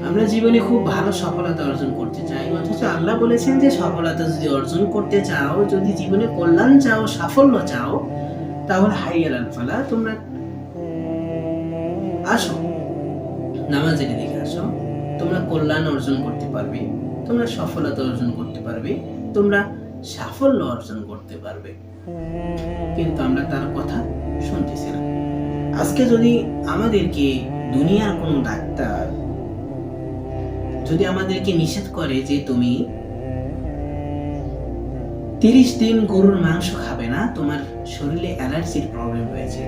আমরা জীবনে খুব ভালো সফলতা অর্জন করতে চাই, অথচ আল্লাহ বলেছেন যে সফলতা যদি অর্জন করতে চাও, যদি জীবনে কল্যাণ চাও, সাফল্য চাও, তাহলে হাইয়াল আল ফালা, তোমরা আসো, নামাজের দিকে আসো, তোমরা কল্যাণ অর্জন করতে পারবে, তোমরা সফলতা অর্জন করতে পারবে, তোমরা সাফল্য অর্জন করতে পারবে। কিন্তু আমরা তার কথা শুনতেছি না। আজকে যদি আমাদেরকে দুনিয়ার কোনো ডাক্তার যদি আমাদেরকে নিষেধ করে যে তুমি 30 দিন গরুর মাংস খাবে না, তোমার শরীরে অ্যালার্জির প্রবলেম হয়েছে,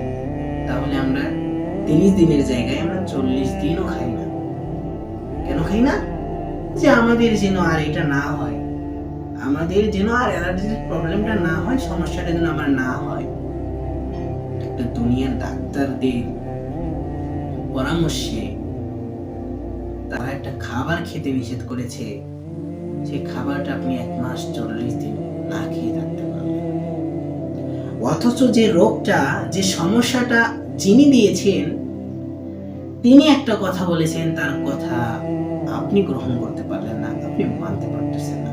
তাহলে আমরা 30 দিনের জায়গায় আমরা 40 দিনও খাই না। কেন খাই না? যে আমাদের যেন আর এটা না হয়, আমাদের যেন আর অ্যালার্জির প্রবলেমটা না হয়, সমস্যাটা যেন আমার না হয়। একটা দুনিয়ার ডাক্তারদের পরামর্শে তারা একটা খাবার খেতে নিষেধ করেছে, সেই খাবারটা আপনি 1 মাস 40 দিন না খেয়ে থাকতে পারবেন। অথচ যে রোগটা, যে সমস্যাটা যিনি দিয়েছেন, তিনি একটা কথা বলেছেন, তার কথা আপনি গ্রহণ করতে পারলেন না, আপনি মানতে পারতেছেন না।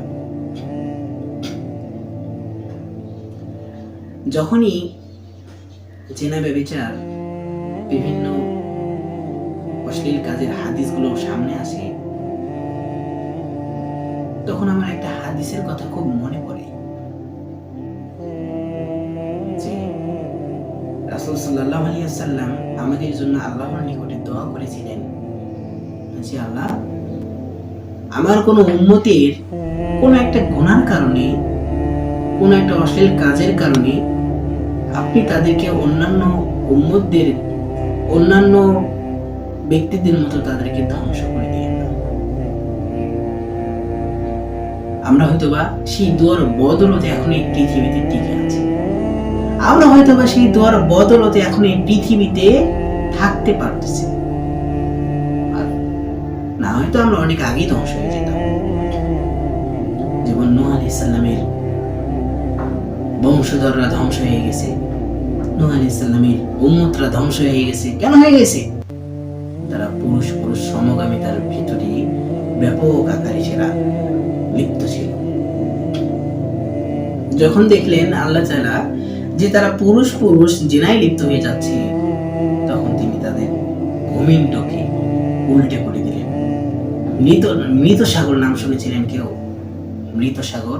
যখনই জেনা ব্যভিচার, বিভিন্ন অশ্লীল কাজের হাদিসগুলো সামনে আসে, তখন আমার একটা হাদিসের কথা খুব মনে পড়ে যে রাসূল সাল্লাল্লাহু আলাইহি ওয়াসাল্লাম আমাদের জন্য আল্লাহর নিকটে দোয়া করেছিলেন যে আল্লাহ, আমার কোনো উম্মতের কোনো একটা গুনার কারণে, কোনো একটা অশ্লীল কাজের কারণে আপনি তাদেরকে অন্যান্য উম্মতদের, অন্যান্য ব্যক্তিদের মতো তাদেরকে ধ্বংস করে দিয়েন না। আমরা হয়তোবা সেই দোয়ার বদলতে এখন এই পৃথিবীতে টিকে আছি, আমরা হয়তোবা সেই দোয়ার বদলতে এখন এই পৃথিবীতে থাকতে পারতেছি, আর না হয়তো আমরা অনেক আগেই ধ্বংস হয়ে যেতাম। যেমন নূহ আলাইহিস সালামের বংশধররা ধ্বংস হয়ে গেছে, নূহ আলাইহিস সালামের উম্মতরা ধ্বংস হয়ে গেছে। কেন হয়ে গেছে? তারা পুরুষ সমগামিতার ভিতরে ব্যাপক আকারে সেরা লিপ্ত ছিল। যখন দেখলেন আল্লাহ তাআলা যে তারা পুরুষ জিনায় লিপ্ত হয়ে যাচ্ছে, তখন তিনি তাদের ঘুমিনটাকে উল্টে করে দিলেন। মৃত সাগর নাম শুনেছিলেন কেউ? মৃত সাগর,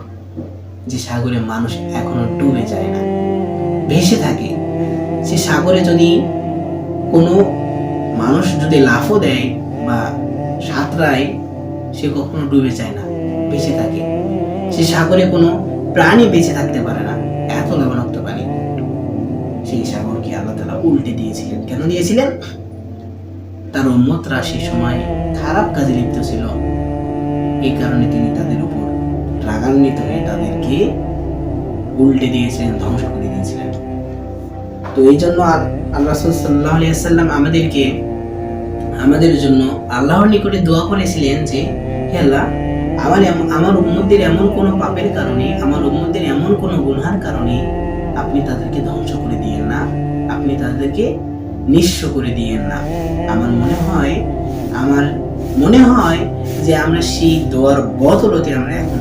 যে সাগরে মানুষ এখনো ডুবে যায় না, ভেসে থাকে। সে সাগরে যদি কোনো মানুষ যদি লাফও দেয় বা সাঁতরায়, সে কখনো ডুবে যায় না, বেঁচে থাকে। সে সাগরে কোনো প্রাণী বেঁচে থাকতে পারে না, এত লবণাক্ত পানি। সেই সাগরকে আল্লাহ তাআলা উল্টে দিয়েছিলেন। কেন দিয়েছিলেন? তার উম্মতরা সে সময় খারাপ কাজে লিপ্ত ছিল, এই কারণে তিনি তাদের উপর রাগান্বিত হয়ে তাদেরকে উল্টে দিয়েছিলেন, ধ্বংস করে দিয়েছিলেন। তো এই জন্য আল্লাহ রাসূল সাল্লাল্লাহু আলাইহি ওয়াসাল্লাম আমাদের জন্য আল্লাহর নিকটে দোয়া করেছিলেন যে হে আল্লাহ, আমার উম্মতদের এমন কোনো পাপের কারণে, আমার উম্মতদের এমন কোনো গুনাহের কারণে আপনি তাদেরকে ধ্বংস করে দিয়েন না, আপনি তাদেরকে নিঃস্ব করে দিয়েন না। আমার মনে হয় যে আমরা সেই দোয়ার বদলতে আমরা এখন